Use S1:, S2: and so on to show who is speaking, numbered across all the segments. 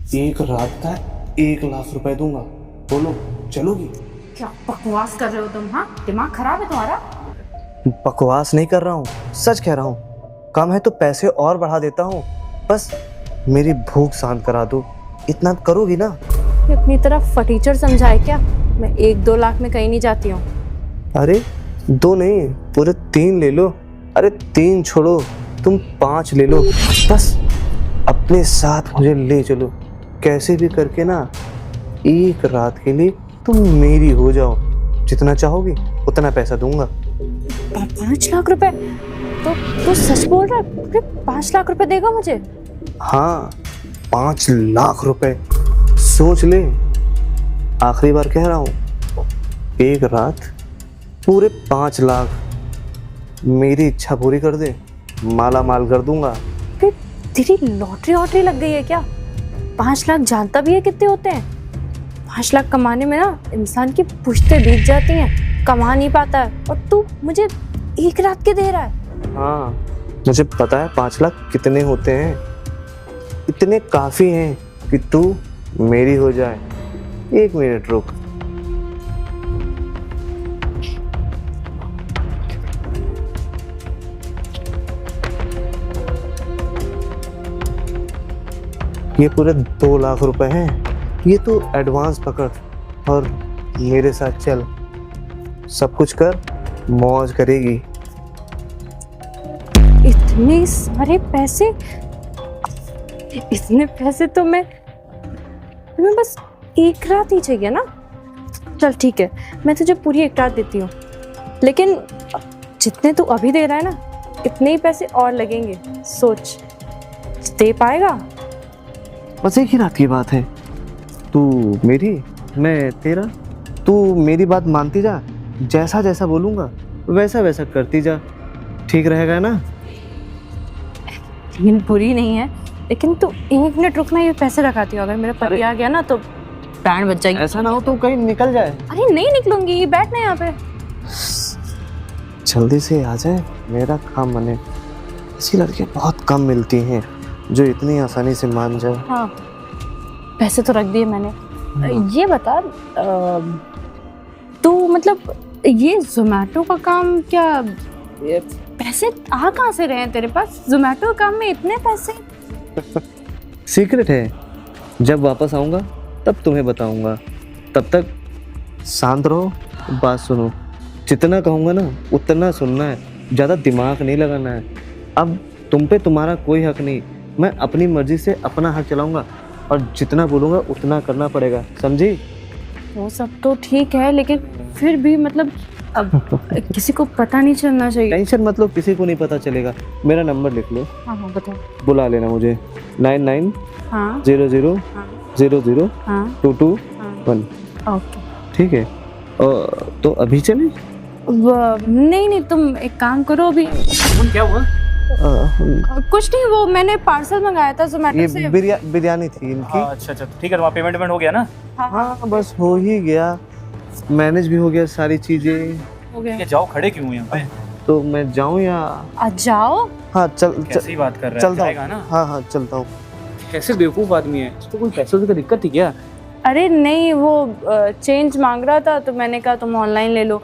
S1: एक रात का 1 लाख रुपए दूंगा, बोलो चलोगी?
S2: क्या बकवास कर रहे हो तुम? हाँ, दिमाग खराब है तुम्हारा?
S3: बकवास नहीं कर रहा हूँ, सच कह रहा हूँ। कम है तो पैसे और बढ़ा देता हूँ, बस मेरी भूख शांत करा दो। इतना करोगी ना?
S2: ये अपनी तरफ फटीचर समझाए क्या? मैं 1-2 लाख में कहीं नहीं जाती हूँ।
S3: अरे 2 नहीं, पूरे 3 ले लो। अरे 3 छोड़ो, तुम 5 ले लो। बस अपने साथ मुझे ले चलो, कैसे भी करके ना। एक रात के लिए तुम मेरी हो जाओ, जितना चाहोगी उतना पैसा दूंगा।
S2: 5 लाख रुपए? तो सच बोल रहा है? अरे 5 लाख रुपए देगा मुझे?
S3: हाँ, 5 लाख रुपए। सोच ले, आखिरी बार कह रहा हूँ, एक रात पूरे 5 लाख। मेरी इच्छा पूरी कर दे, माला माल कर दूंगा।
S2: अरे तेरी लॉटरी लग गई है क्या? 5 लाख जानता भी है कितने होते हैं? 5 लाख कमाने में ना इंसान की पुश्तें बीत जाती हैं, कमा नहीं पाता है। और तू मुझे एक रात के दे रहा है?
S3: हाँ, मुझे पता है 5 लाख कितने होते हैं। इतने काफी हैं कि तू मेरी हो जाए। 1 मिनट रुक। ये पूरे 2 लाख रुपए हैं। ये तो एडवांस पकड़ और मेरे साथ चल। सब कुछ कर, मौज करेगी।
S2: इतने सारे पैसे? इतने पैसे तो मैं बस एक रात ही चाहिए ना। चल ठीक है, मैं तुझे पूरी एक रात देती हूँ, लेकिन जितने तू अभी दे रहा है ना, इतने ही पैसे और लगेंगे। सोच, दे पाएगा?
S3: बस एक ही रात की बात है। तू मेरी, मैं तेरा। तू मेरी बात मानती जा, जैसा जैसा बोलूँगा वैसा वैसा करती जा। ठीक रहेगा ना?
S2: लेकिन बुरी नहीं है, लेकिन तू 1 मिनट रुक, मैं ये पैसे रखाती हूँ। अगर मेरा पति आ गया ना तो बैंड बज जाएगी।
S3: ऐसा ना हो तो कहीं निकल जाए।
S2: अरे नहीं निकलूंगी, बैठ ना यहाँ पे।
S3: जल्दी से आ जाए, मेरा काम बने। ऐसी लड़कियां बहुत कम मिलती हैं जो इतनी आसानी से मान जाए।
S2: हाँ, पैसे तो रख दिए मैंने। ये बता, तू मतलब ये जोमेटो का काम क्या, ये पैसे आ कहाँ से रहे हैं तेरे पास? जोमेटो काम में इतने पैसे?
S3: सीक्रेट है, जब वापस आऊँगा तब तुम्हें बताऊँगा। तब तक शांत रहो, बात सुनो। जितना कहूँगा ना उतना सुनना है, ज़्यादा दिमाग नहीं लगाना है। अब तुम पे तुम्हारा कोई हक नहीं। मैं अपनी मर्जी से अपना हक चलाऊँगा और जितना बोलूँगा उतना करना पड़ेगा, समझी?
S2: वो सब तो ठीक है, लेकिन फिर भी मतलब अब किसी को पता नहीं चलना चाहिए।
S3: टेंशन मत लो, किसी को नहीं पता चलेगा। मेरा नंबर लिख लो।
S2: हाँ हाँ बता।
S3: बुला लेना मुझे। 99
S2: हाँ
S3: 00
S2: हाँ
S3: 00
S2: हाँ
S3: 221।
S2: ओके।
S3: ठीक है, तो अभी चलें?
S2: नहीं नहीं, तुम एक काम करो अभी।
S4: क्या हुआ?
S2: कुछ नहीं, वो मैंने पार्सल मंगाया था जोमेटो से।
S3: ये बिरयानी थी इनकी।
S4: अच्छा अच्छा, ठीक है। तुम्हारा पेमेंट हो गया ना?
S3: हाँ बस हो ही गया, मैनेज भी हो गया सारी चीजें।
S2: हो गया।
S4: ये जाओ, खड़े क्यों हैं यहाँ पे?
S3: तो मैं जाऊँ या?
S2: आ जाओ।
S3: हाँ
S4: कैसी बात कर रहा है?
S3: चलता
S4: जाएगा
S3: हूँ।
S4: ना?
S3: हाँ चलता हूँ।
S4: कैसे बेवकूफ आदमी है, इसको कोई पैसों की दिक्कत थी क्या?
S2: अरे नहीं, वो चेंज मांग रहा था तो मैंने कहा तुम ऑनलाइन ले लो।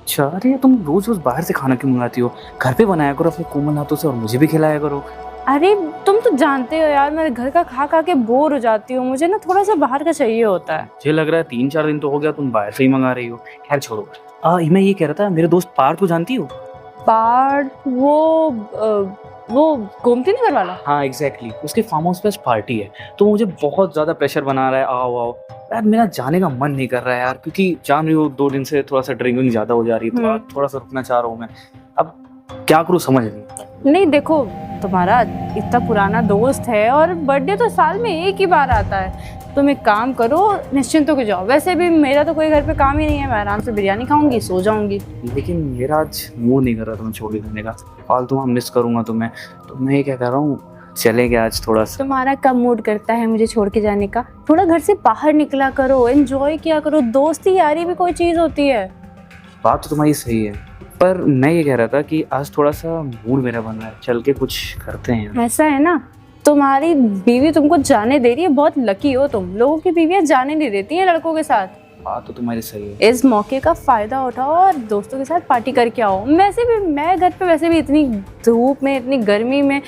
S4: अच्छा, अरे तुम रोज रोज बाहर से खाना क्यों मंगाती हो? घर पे बनाया करो अपने कोमल हाथों से और मुझे भी खिलाया करो।
S2: अरे तुम तो जानते हो यार, मैं घर का खा खा के बोर हो जाती हूँ। मुझे ना थोड़ा सा बाहर का चाहिए होता है।
S4: मुझे लग रहा है 3-4 दिन तो हो गया तुम बाहर से ही मंगा रही हो। खैर छोड़ो। मैं ये कह रहा था, मेरे दोस्त पार्थ को जानती हो?
S2: पार्थ? वो गोमती नगर वाला?
S4: हाँ एग्जैक्टली, उसके फार्म हाउस पे आज पार्टी है, तो मुझे बहुत ज्यादा प्रेशर बना रहा है। आओ आओ यार, मेरा जाने का मन नहीं कर रहा है यार, क्योंकि जान रही हो 2 दिन से थोड़ा सा ड्रिंकिंग ज्यादा हो जा रही है, तो थोड़ा सा रुकना चाह रहा हूँ मैं। अब क्या करूँ समझ नहीं।
S2: नहीं देखो, तुम्हारा इतना पुराना दोस्त है और बर्थडे तो साल में एक ही बार आता है। तुम एक काम करो, निश्चिंत होकर जाओ। वैसे भी मेरा तो कोई घर पे काम ही नहीं है, मैं आराम से बिरयानी खाऊंगी, सो जाऊंगी।
S4: लेकिन मेरा आज मूड नहीं कर रहा तुम्हें छोड़ के जाने का। फालतू मैं मिस करूंगा तुम्हें, तो मैं ये क्या कर रहा हूँ, चलेंगे आज थोड़ा सा।
S2: तुम्हारा कब मूड करता है मुझे छोड़ के जाने का? थोड़ा घर से बाहर निकला करो, एंजॉय किया करो। दोस्ती यारी भी कोई चीज होती है।
S4: बात तो तुम्हारी सही है, पर मैं ये कह रहा था कि आज थोड़ा सा मूड मेरा बन रहा है, चल के कुछ करते हैं।
S2: ऐसा है ना, तुम्हारी बीवी तुमको जाने दे रही है, बहुत लकी हो तुम। लोगों की बीवियां जाने नहीं देती हैं लड़कों के साथ।
S4: बात तो तुम्हारी सही है।
S2: इस मौके का फायदा उठाओ और दोस्तों के साथ पार्टी करके आओ। वैसे भी मैं घर पे वैसे भी इतनी धूप में, इतनी गर्मी में,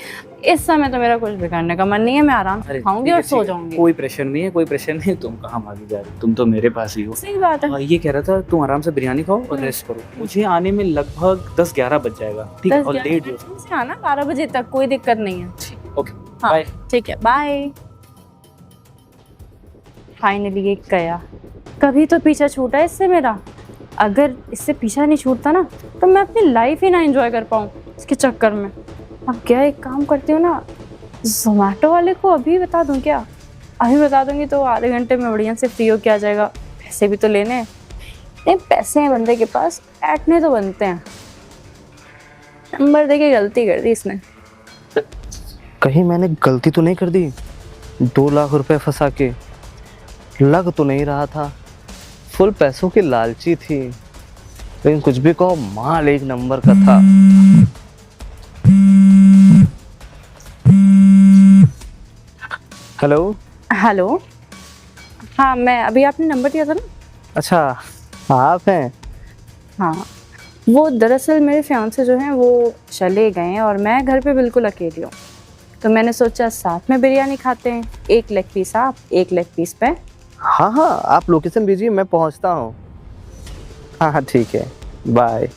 S2: इस समय तो मेरा कुछ भी करने का मन नहीं है। मैं आराम से खाऊंगी और सो जाऊंगी।
S4: कोई प्रेशर नहीं है, कोई प्रेशर नहीं है। तुम कहाँ भागी जा रही हो, तुम तो मेरे पास ही हो।
S2: सही बात है।
S4: ये कह रहा था तुम आराम से बिरयानी खाओ और रेस्ट करो। मुझे आने में लगभग 10-11 बज जाएगा, ठीक है? और लेट
S2: से आना 12 बजे तक, कोई दिक्कत नहीं है।
S4: ओके
S2: हाँ,
S4: बाय।
S2: ठीक है, बाय। फाइनली ये गया। कभी तो पीछा छूटा इससे मेरा। अगर इससे पीछा नहीं छूटता ना तो मैं अपनी लाइफ ही ना एंजॉय कर पाऊँ इसके चक्कर में। अब क्या, एक काम करती हूँ ना, जोमेटो वाले को अभी बता दूँ क्या? अभी बता दूँगी तो आधे घंटे में बढ़िया से फ्री हो के आ जाएगा। पैसे भी तो लेने हैं। नहीं, पैसे हैं बंदे के पास, ऐटने तो बनते हैं। नंबर देके गलती कर दी इसने।
S3: कहीं मैंने गलती तो नहीं कर दी? 2 लाख रुपए फंसा के लग तो नहीं रहा था। फुल पैसों की लालची थी, लेकिन कुछ भी कहो, माल एक नंबर का था। हेलो
S2: हेलो, हाँ मैं अभी, आपने नंबर दिया था ना?
S3: अच्छा, आप हैं?
S2: हाँ, वो दरअसल मेरे फियांसे जो हैं वो चले गए हैं और मैं घर पे बिल्कुल अकेली हूँ। तो मैंने सोचा साथ में बिरयानी खाते हैं। 1 लेग पीस आप, 1 लेग पीस पे।
S3: हाँ हाँ, आप लोकेशन भेजिए, मैं पहुंचता हूँ। हाँ हाँ ठीक है, बाय।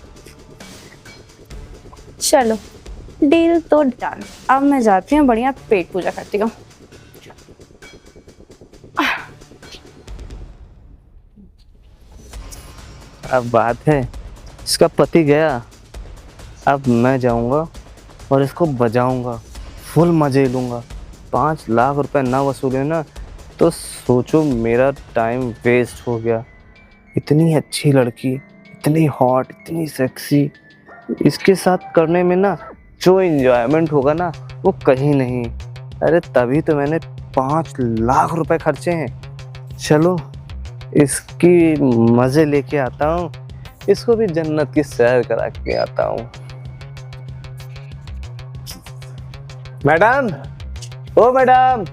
S2: चलो, डील तो डन। अब मैं जाती हूँ, बढ़िया पेट पूजा करती हूँ।
S3: अब बात है, इसका पति गया, अब मैं जाऊंगा और इसको बजाऊंगा, फुल मजे लूंगा। 5 लाख रुपए ना वसूले ना तो सोचो मेरा टाइम वेस्ट हो गया। इतनी अच्छी लड़की, इतनी हॉट, इतनी सेक्सी, इसके साथ करने में ना जो एंजॉयमेंट होगा ना वो कहीं नहीं। अरे तभी तो मैंने 5 लाख रुपए खर्चे हैं। चलो इसकी मज़े लेके आता हूँ, इसको भी जन्नत की सैर करा के आता हूँ। मैडम, ओ मैडम।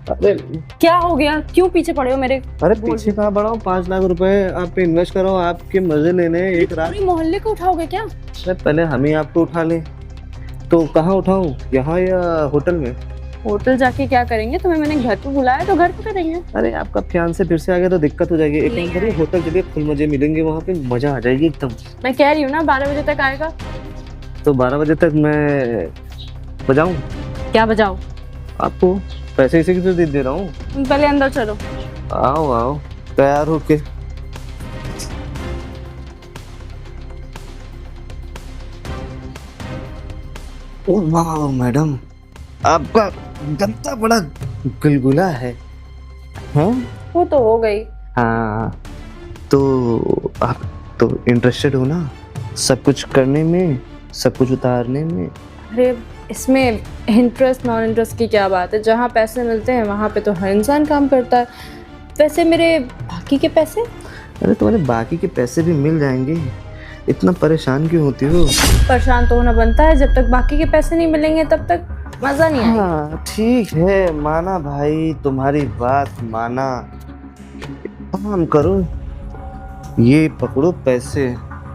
S3: अरे
S2: क्या हो गया, क्यों पीछे पड़े हो मेरे?
S3: अरे पीछे कहाँ बढ़ाओ, 5 लाख रुपए आप पे इन्वेस्ट करो, आपके मजे लेने एक रात।
S2: पूरी मोहल्ले को उठाओगे क्या?
S3: अरे पहले हम ही आपको उठा लें। तो कहाँ उठाऊं, यहाँ या होटल में?
S2: होटल जाके क्या करेंगे? तुम्हें मैंने घर पे बुलाया तो घर पे करेंगे।
S3: अरे आपका फियांसे फिर से आ गया तो दिक्कत हो जाएगी। एक काम करिए, होटल चलिए, फुल मजे मिलेंगे वहाँ पे, मजा आ जाएगी एकदम।
S2: मैं कह रही हूँ ना 12 बजे तक आएगा।
S3: तो 12 बजे तक मैं बजाऊं?
S2: क्या बजाओ?
S3: आपको पैसे इसी के दे दे रहा हूँ।
S2: तुम पहले अंदर चलो।
S3: आओ आओ, तैयार होके। ओ वाह मैडम, आपका गत्ता बड़ा गुलगुला है। हाँ
S2: वो तो हो गई।
S3: हाँ, तो आप तो इंटरेस्टेड हो ना सब कुछ करने में, सब कुछ उतारने में?
S2: अरे इसमें इंटरेस्ट नॉन इंटरेस्ट की क्या बात है? जहाँ पैसे मिलते हैं वहाँ पे तो हर इंसान काम करता है। वैसे मेरे बाकी के पैसे?
S3: अरे तुम्हारे बाकी के पैसे भी मिल जाएंगे, इतना परेशान क्यों होती हो?
S2: परेशान तो होना बनता है, जब तक बाकी के पैसे नहीं मिलेंगे तब तक मज़ा नहीं आएगा।
S3: हाँ ठीक है, माना भाई, तुम्हारी बात माना। काम करो, ये पकड़ो पैसे,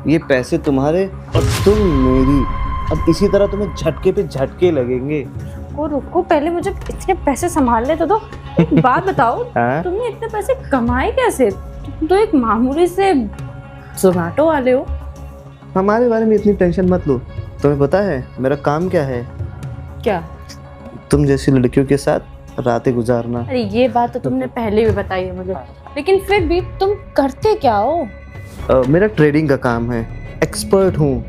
S3: ये पैसे तुम्हारे और तुम मेरी। अब इसी तरह तुम्हें झटके पे झटके लगेंगे।
S2: रुको रुको, पहले मुझे इतने पैसे संभालने तो दो। एक बात बताओ,
S3: हाँ?
S2: तुमने इतने पैसे कमाए कैसे? तुम तो एक मामूली से जोमेटो वाले हो।
S3: हमारे बारे में इतनी टेंशन मत लो। तुम्हें पता है मेरा काम क्या है?
S2: क्या?
S3: तुम जैसी लड़कियों के साथ रातें गुजारना।
S2: अरे ये बात तो तुमने पहले भी बताई है मुझे, लेकिन फिर भी तुम करते क्या हो?
S3: मेरा ट्रेडिंग का काम है, एक्सपर्ट हूँ।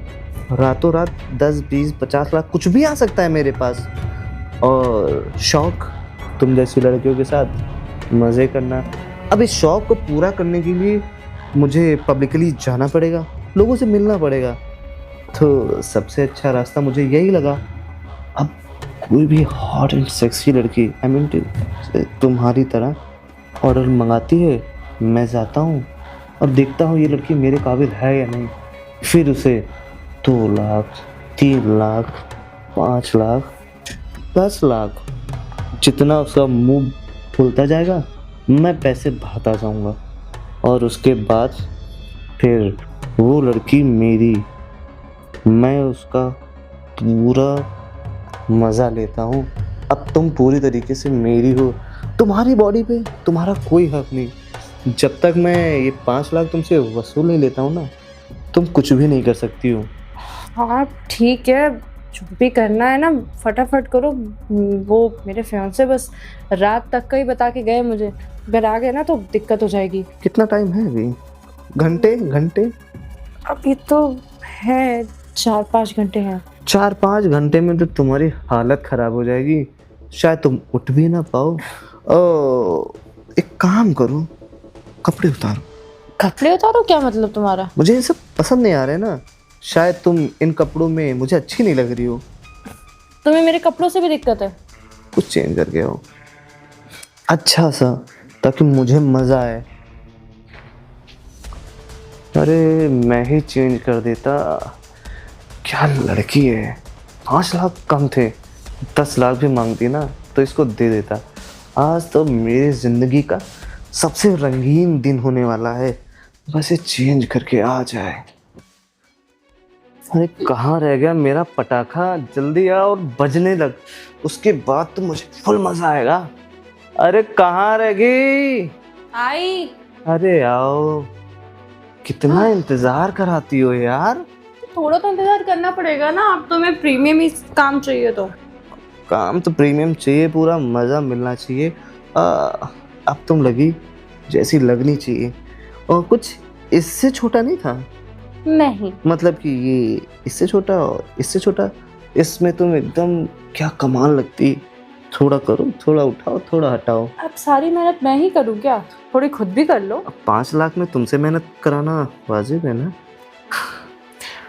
S3: रातों रात 10, 20, 50 लाख कुछ भी आ सकता है मेरे पास। और शौक, तुम जैसी लड़कियों के साथ मज़े करना। अब इस शौक को पूरा करने के लिए मुझे पब्लिकली जाना पड़ेगा, लोगों से मिलना पड़ेगा। तो सबसे अच्छा रास्ता मुझे यही लगा। अब कोई भी हॉट एंड सेक्सी लड़की, आई मीन तुम्हारी तरह ऑर्डर मंगाती है, मैं जाता हूँ और देखता हूँ ये लड़की मेरे काबिल है या नहीं। फिर उसे 2 लाख, 3 लाख, 5 लाख 10 लाख, जितना उसका मुंह खुलता जाएगा मैं पैसे बहाता जाऊंगा, और उसके बाद फिर वो लड़की मेरी, मैं उसका पूरा मज़ा लेता हूँ। अब तुम पूरी तरीके से मेरी हो, तुम्हारी बॉडी पे तुम्हारा कोई हक नहीं। जब तक मैं ये 5 लाख तुमसे वसूल नहीं लेता हूँ ना, तुम कुछ भी नहीं कर सकती हो।
S2: हाँ ठीक है, जो भी करना है ना फटाफट करो। वो मेरे फियांसे बस रात तक का ही बता के गए मुझे, अगर आ गए ना तो दिक्कत हो जाएगी।
S3: कितना टाइम है अभी? घंटे?
S2: अभी तो है 4-5 घंटे हैं।
S3: 4-5 घंटे में तो तुम्हारी हालत खराब हो जाएगी, शायद तुम उठ भी ना पाओ। एक काम करो, कपड़े उतारो।
S2: कपड़े उतारो क्या मतलब तुम्हारा?
S3: मुझे ये सब पसंद नहीं आ रहे ना, शायद तुम इन कपड़ों में मुझे अच्छी नहीं लग रही हो।
S2: तुम्हें मेरे कपड़ों से भी दिक्कत है?
S3: कुछ चेंज करके आओ अच्छा सा, ताकि मुझे मज़ा आए। अरे मैं ही चेंज कर देता। क्या लड़की है, 5 लाख कम थे, 10 लाख भी मांगती ना तो इसको दे देता। आज तो मेरी ज़िंदगी का सबसे रंगीन दिन होने वाला है, बस ये चेंज करके आ जाए। अरे कहाँ रह गया मेरा पटाखा, जल्दी आ और बजने लग, उसके बाद तो मुझे फुल मज़ा आएगा। अरे कहाँ रह गई?
S2: आई।
S3: अरे आओ, कितना इंतज़ार कराती हो यार।
S2: थोड़ा तो इंतजार करना पड़ेगा ना, अब तुम्हें प्रीमियम ही काम चाहिए तो।
S3: काम तो प्रीमियम चाहिए, पूरा मज़ा मिलना चाहिए। अब तुम लगी जैसी लगनी चाहिए, और कुछ इससे छोटा नहीं था।
S2: नहीं
S3: मतलब कि ये इससे छोटा और इससे छोटा, इसमें तुम एकदम क्या कमाल लगती। थोड़ा करो, थोड़ा उठाओ, थोड़ा हटाओ।
S2: अब सारी मेहनत मैं ही करूँ क्या? थोड़ी खुद भी कर लो।
S3: अब 5 लाख में तुमसे मेहनत कराना वाजिब है ना?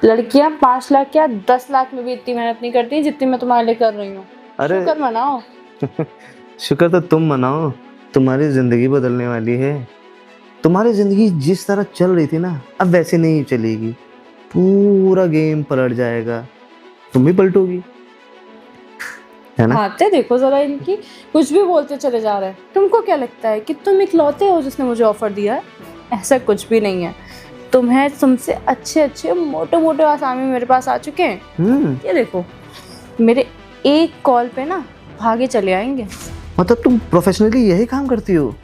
S2: लड़कियां 5 लाख क्या 10 लाख में भी इतनी मेहनत नहीं करती जितनी मैं तुम्हारे लिए कर रही हूँ।
S3: अरे
S2: शुक्र मनाओ।
S3: शुक्र तो तुम मनाओ, तुम्हारी ज़िंदगी बदलने वाली है। तुम्हारी ज़िंदगी जिस तरह चल रही थी ना, अब वैसे नहीं चलेगी, पूरा गेम पलट जाएगा, तुम भी पलटोगी, है ना?
S2: आते देखो जरा इनकी, कुछ भी बोलते चले जा रहे हैं। तुमको क्या लगता है कि तुम इकलौते हो जिसने मुझे ऑफर दिया है? ऐसा कुछ भी नहीं है। तुम्हें तुमसे अच्छे मोटे मोटे आसामी मेरे पास आ चुके हैं। ये देखो, मेरे एक कॉल पे ना भागे चले आएंगे।
S3: मतलब तुम प्रोफेशनली यही काम करती हो?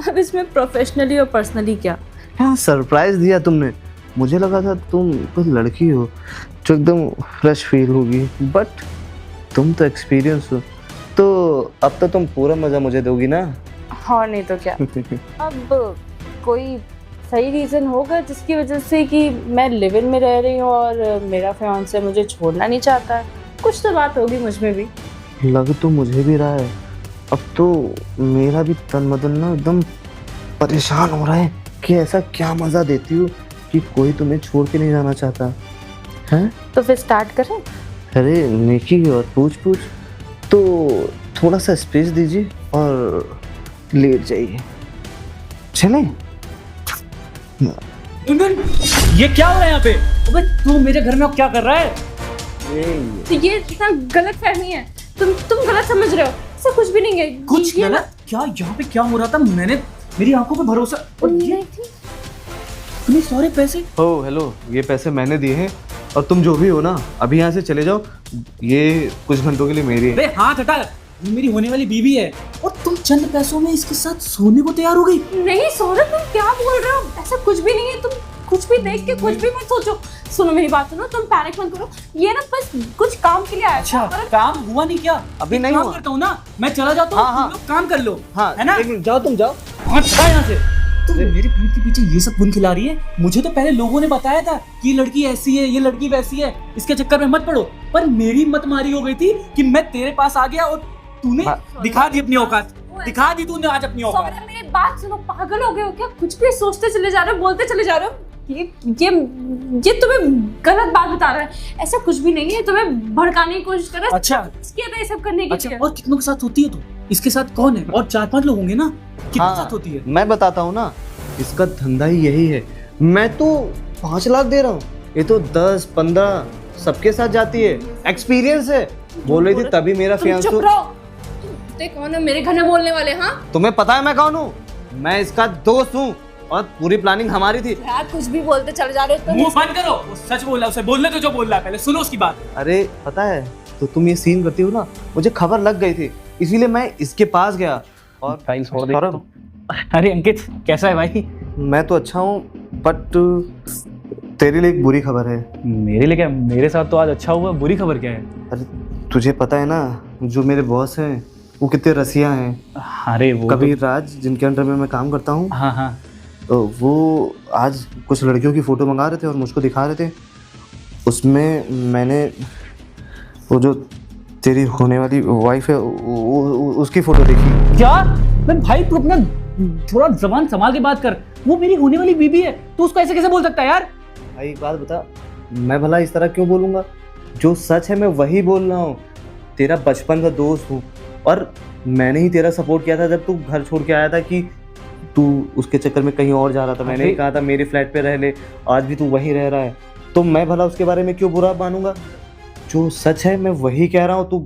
S2: अब इसमें प्रोफेशनली और पर्सनली क्या?
S3: हाँ, सरप्राइज दिया तुमने। मुझे लगा था तुम कुछ लड़की हो जो एकदम फ्रेश फील होगी, बट तुम तो एक्सपीरियंस हो, तो अब तो तुम पूरा मज़ा मुझे दोगी ना?
S2: हाँ नहीं तो क्या। अब कोई सही रीज़न होगा जिसकी वजह से कि मैं लिव इन में रह रही हूँ और मेरा फियांसे मुझे छोड़ना नहीं चाहता है। कुछ तो बात होगी मुझ में भी।
S3: लग तो मुझे भी रहा है। अब तो मेरा भी तन बदन ना एकदम परेशान हो रहा है कि ऐसा क्या मज़ा देती हो कि कोई तुम्हें छोड़ के नहीं जाना चाहता है।
S2: तो फिर स्टार्ट करें?
S3: अरे नेकी और पूछ तो थोड़ा सा स्पेस दीजिए और लेट जाइए। चलें?
S4: ये क्या हो रहा है यहाँ पे? अबे तू मेरे घर में क्या कर रहा है?
S2: तो ये इतना गलत फहमी है, तुम गलत समझ रहे हो। ऐसा कुछ भी नहीं है।
S4: कुछ
S2: ये
S4: गलत? क्या यहाँ पे क्या हो रहा था? मैंने मेरी आंखों पे भरोसा, और ये
S2: नहीं थी।
S4: इतने सारे पैसे।
S3: ओ हेलो, ये पैसे मैंने दिए हैं, और तुम जो भी हो ना अभी यहाँ से चले जाओ। ये कुछ घंटों के लिए मेरी है।
S4: अरे हाथ हटा, ये मेरी होने वाली बीवी है, और तुम चंद पैसों में इसके साथ सोने को तैयार हो गई।
S2: नहीं सौरभ, तुम क्या बोल रहे हो? ऐसा कुछ भी नहीं है। तुम कुछ भी देख के कुछ भी मत सोचो। सुनो मेरी बात सुनो, तुम पैनिक मत करो। ये ना बस कुछ काम के लिए आया
S4: अच्छा,
S2: था।
S4: काम हुआ नहीं क्या?
S3: अभी
S4: एक
S3: नहीं
S4: काम
S3: हुआ।
S4: करता हूँ ना, मैं चला जाता हूँ,
S3: हाँ,
S4: तुम लोग काम कर लो।
S3: हाँ,
S4: है ना?
S3: जाओ, तुम जाओ।
S4: हाथ हटा यहाँ से। तुम मेरी पीठ के पीछे ये सब गुन खिला रही है। मुझे तो पहले लोगों ने बताया था कि ये लड़की ऐसी है, ये लड़की वैसी है, इसके चक्कर में मत पड़ो। पर मेरी मत मारी हो गई थी कि मैं तेरे पास आ गया और तूने दिखा दी अपनी औकात। दिखा दी तूने आज अपनी औकात।
S2: सौरभ मेरी बात सुनो, पागल हो गए हो क्या? कुछ भी सोचते चले जा रहे हो, बोलते चले जा रहे हो। ये तुम्हें गलत बात बता रहा है। ऐसा कुछ भी नहीं है, तुम्हें भड़काने की कोशिश कर रहा है।
S4: अच्छा,
S2: किया था ये सब करने के
S4: अच्छा,
S2: लिए।
S4: और कितनों के साथ होती है तू? इसके साथ कौन है? और 4-5 लोग होंगे ना? कितने
S3: हाँ,
S4: साथ होती है?
S3: मैं बताता हूँ ना, इसका धंधा ही यही है। मैं तो 5 लाख दे रहा हूँ, ये तो 10, 15, सबके साथ जाती है, एक्सपीरियंस है। बोल रही थी तभी मेरा
S2: तुम
S3: फियांसे।
S2: चुप रहो। तुम कौन हो मेरे घर में बोलने वाले? हाँ
S3: तुम्हें पता है मैं कौन हूँ? मैं इसका दोस्त हूँ और पूरी प्लानिंग हमारी थी।
S2: यार कुछ भी बोलते चले जा रहे हो
S4: मुंह बंद करो, वो सच बोल रहा है, उसे बोलने तो जो बोल रहा है, पहले सुनो उसकी बात।
S3: अरे पता है, तो तुम ये सीन करती हो ना, मुझे खबर लग गई थी, इसीलिए मैं इसके पास गया। और
S4: फाइल छोड़ दे।
S3: सौरभ,
S4: अरे अंकित कैसा है भाई?
S3: मैं तो अच्छा हूँ, बट तेरे लिए एक बुरी खबर है।
S4: मेरे लिए क्या? मेरे साथ तो आज अच्छा हुआ, बुरी खबर क्या है?
S3: अरे तुझे पता है ना, जो मेरे बॉस हैं वो कितने रसिया हैं।
S4: अरे वो
S3: कभी राज, जिनके अंडर में मैं काम करता हूँ,
S4: हाँ हाँ
S3: तो वो आज कुछ लड़कियों की फ़ोटो मंगा रहे थे और मुझको दिखा रहे थे। उसमें मैंने वो जो तेरी होने वाली वाइफ है उसकी फ़ोटो देखी।
S4: क्या? मैं भाई तू अपना थोड़ा जबान संभाल के बात कर। वो मेरी होने वाली बीबी है, तू उसको ऐसे कैसे बोल सकता है यार?
S3: भाई एक बात बता, मैं भला इस तरह क्यों बोलूँगा? जो सच है मैं वही बोल रहा हूँ। तेरा बचपन का दोस्त हूँ और मैंने ही तेरा सपोर्ट किया था जब तू घर छोड़ के आया था कि तू उसके चक्कर में कहीं और जा रहा था। मैंने ही कहा था मेरे फ्लैट पे रह ले, आज भी तू वहीं रह रहा है, तो मैं भला उसके बारे में क्यों बुरा मानूंगा? जो सच है मैं वही कह रहा हूँ, तू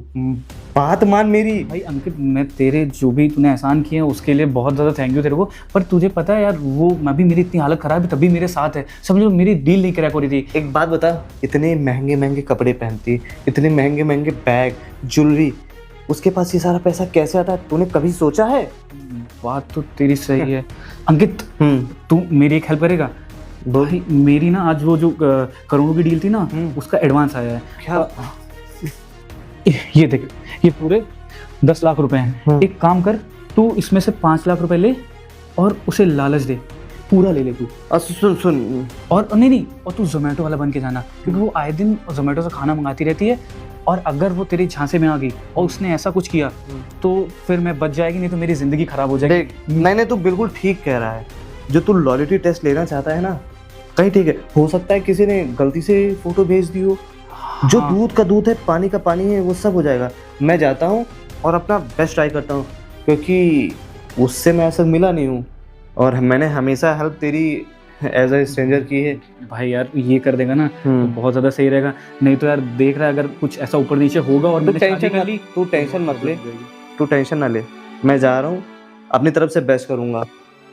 S3: बात मान मेरी।
S4: भाई अंकित, मैं तेरे जो भी तूने एहसान किए हैं उसके लिए बहुत ज़्यादा थैंक यू तेरे को। पर तुझे पता है यार, वो मैं भी, मेरी इतनी हालत खराब है तभी मेरे साथ है। समझो मेरी डील नहीं क्रैक हो रही थी।
S3: एक बात बता, इतने महंगे महंगे कपड़े पहनती, इतने महंगे महंगे बैग, ज्वेलरी, उसके पास ये सारा पैसा कैसे आता है? तूने कभी सोचा है?
S4: बात तो तेरी सही है अंकित। तू मेरी एक हेल्प करेगा?
S3: बोल।
S4: भाई मेरी ना आज वो जो करोड़ों की डील थी ना, उसका एडवांस आया है।
S3: क्या?
S4: ये देख, ये पूरे 10 लाख रुपए हैं। एक काम कर, तू इसमें से 5 लाख रुपए ले और उसे लालच दे, पूरा ले ले तू।
S3: सुन सुन,
S4: और नहीं, और तू जोमेटो वाला बन के जाना, क्योंकि वो आए दिन जोमेटो से खाना मंगाती रहती है। और अगर वो तेरी झांसे में आ गई और उसने ऐसा कुछ किया तो फिर मैं बच जाएगी, नहीं तो मेरी जिंदगी खराब हो जाएगी।
S3: देख, नहीं तू बिल्कुल ठीक कह रहा है। जो तू लॉयल्टी टेस्ट लेना चाहता है ना, कहीं ठीक है, हो सकता है किसी ने गलती से फोटो भेज दी हो। जो दूध का दूध है, पानी का पानी है, वो सब हो जाएगा। मैं जाता हूँ और अपना बेस्ट ट्राई करता हूँ, क्योंकि उससे मैं ऐसा मिला नहीं हूँ और मैंने हमेशा हेल्प तेरी एज अ स्ट्रेंजर की है।
S4: भाई यार ये कर देगा ना तो बहुत ज़्यादा सही रहेगा। नहीं तो यार देख रहा है, अगर कुछ ऐसा ऊपर नीचे होगा और मैंने शादी कर ली,
S3: तू टेंशन मत ले, तू टेंशन ना ले। मैं जा रहा हूँ, अपनी तरफ से बेस्ट करूँगा,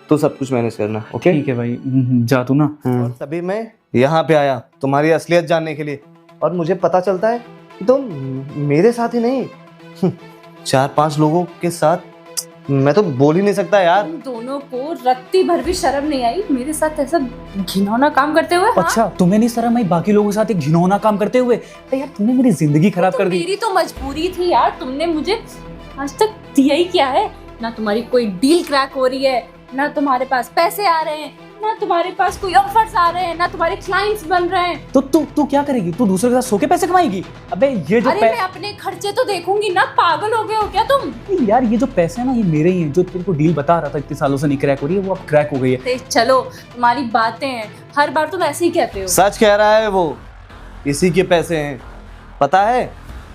S3: तो सब कुछ मैनेज करना। ओके
S4: ठीक है भाई, जा तू ना।
S3: और तभी मैं यहाँ पे आया तुम्हारी असलियत जानने के लिए, और मुझे पता चलता है कि तुम मेरे साथ ही नहीं 4-5 लोगों के साथ, मैं तो बोल ही नहीं सकता यार।
S2: तुम दोनों को रत्ती भर भी शर्म नहीं आई मेरे साथ ऐसा घिनौना काम करते हुए? हाँ?
S4: अच्छा, तुम्हें नहीं शर्म आई बाकी लोगों के साथ एक घिनौना काम करते हुए? तो यार तुमने मेरी जिंदगी खराब कर दी।
S2: मेरी तो मजबूरी थी यार, तुमने मुझे आज तक दिया ही क्या है? ना तुम्हारी कोई डील क्रैक हो रही है, ना तुम्हारे पास पैसे आ रहे हैं, ना तुम्हारे पास कोई ऑफर्स आ रहे हैं, ना तुम्हारे क्लाइंट्स बन रहे हैं।
S4: तो तू क्या करेगी? तू दूसरे के साथ सो के पैसे कमाएगी? अबे ये जो
S2: अरे मैं अपने खर्चे तो देखूंगी ना, पागल हो गए हो क्या तुम?
S4: यार ये जो पैसे हैं ना, ये मेरे ही हैं। जो तेरे को डील बता रहा था इतने सालों से नहीं क्रैक हो रही है, वो अब क्रैक हो गई है।
S2: चलो तुम्हारी बातें हैं, हर बार तुम ऐसे ही कहते हो।
S3: सच कह रहा है वो, इसी के पैसे हैं। पता है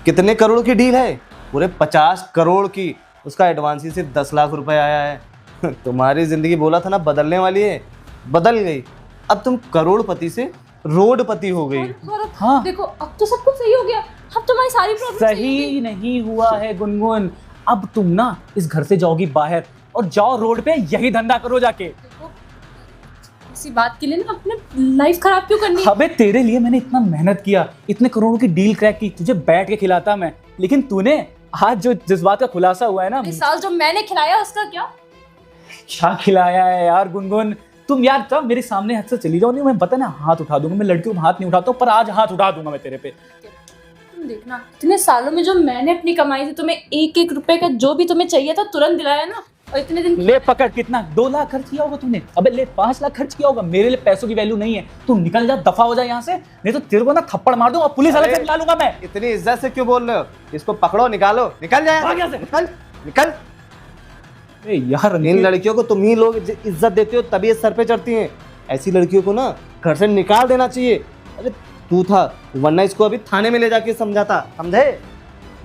S3: कितने करोड़ की डील है? पूरे 50 करोड़ की। उसका एडवांस ही सिर्फ 10 लाख रुपए आया है। तुम्हारी जिंदगी बोला था ना बदलने वाली है, बदल गई। अब तुम करोड़पति से रोडपति हो गई।
S4: हाँ।
S2: देखो अब तो सब कुछ सही हो गया, अब तुम्हारी सारी प्रॉब्लम
S4: सही नहीं हुआ है गुनगुन। अब तुम ना इस घर से जाओगी बाहर और जाओ रोड पे, यही धंधा करो जाके।
S2: इसी बात के लिए ना अपने लाइफ खराब क्यों करनी?
S4: अबे तेरे लिए मैंने इतना मेहनत किया, इतने करोड़ों की डील क्रैक की, तुझे बैठ के खिलाता मैं, लेकिन तूने आज जो जिस बात का खुलासा हुआ है ना,
S2: इस साल जो मैंने खिलाया उसका
S4: क्या खिलाया है यार गुनगुन? तुम यार तब मेरे सामने हाथ से चली जाओ, नहीं मैं पता ना हाथ उठा दूंगा। मैं लड़कियों को हाथ नहीं उठाता हूँ, पर आज हाथ उठा दूंगा मैं तेरे पे।
S2: तुम देखना, इतने सालों में जो मैंने अपनी कमाई से तुम्हें 1-1 रुपए का जो भी तुम्हें चाहिए था तुरंत दिलाया ना, और इतने दिन
S4: ले पकड़, कितना 2 लाख खर्च किया होगा तूने? अबे ले 5 लाख खर्च किया होगा। मेरे लिए पैसों की वैल्यू नहीं है। तू निकल जा, दफा हो जा यहाँ से, नहीं तो तेरे को ना थप्पड़ मार दूंगा, पुलिस अलग से बुला लूंगा मैं।
S3: इतनी इज्जत से क्यों बोल रहे हो? इसको पकड़ो, निकालो, निकल जाए
S4: भाग यहाँ से।
S3: निकल निकल।
S4: यार
S3: इन लड़कियों को तुम ही लोग इज्जत देते हो, तभी ये सर पे चढ़ती हैं। ऐसी लड़कियों को ना घर से निकाल देना चाहिए। अरे तू था, वरना इसको अभी थाने में ले जाके समझाता, समझे?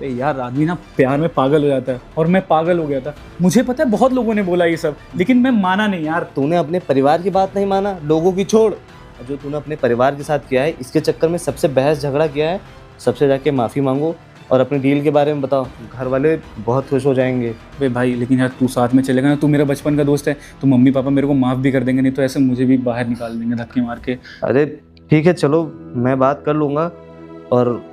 S4: यार आदमी ना प्यार में पागल हो जाता है, और मैं पागल हो गया था। मुझे पता है बहुत लोगों ने बोला ये सब, लेकिन मैं माना नहीं यार।
S3: तूने अपने परिवार की बात नहीं माना, लोगों की छोड़, जो तूने अपने परिवार के साथ किया है, इसके चक्कर में सबसे बहस झगड़ा किया है, सबसे जाके माफ़ी मांगो और अपनी डील के बारे में बताओ। घर वाले बहुत खुश हो जाएंगे।
S5: अबे भाई लेकिन यार तू साथ में चलेगा ना, तू मेरा बचपन का दोस्त है, तो मम्मी पापा मेरे को माफ़ भी कर देंगे, नहीं तो ऐसे मुझे भी बाहर निकाल देंगे धक्के मार के।
S3: अरे ठीक है, चलो मैं बात कर लूँगा। और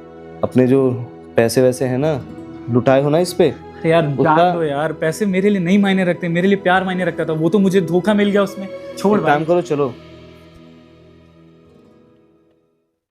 S3: अपने जो पैसे वैसे हैं ना, लुटाए हो ना इस पे,
S5: अरे यार
S3: उसका-
S5: जान दो यार, पैसे मेरे लिए नहीं मायने रखते, मेरे लिए प्यार मायने रखता था, वो तो मुझे धोखा मिल गया उसमें। छोड़
S3: एक
S5: भाई।
S3: काम करो, चलो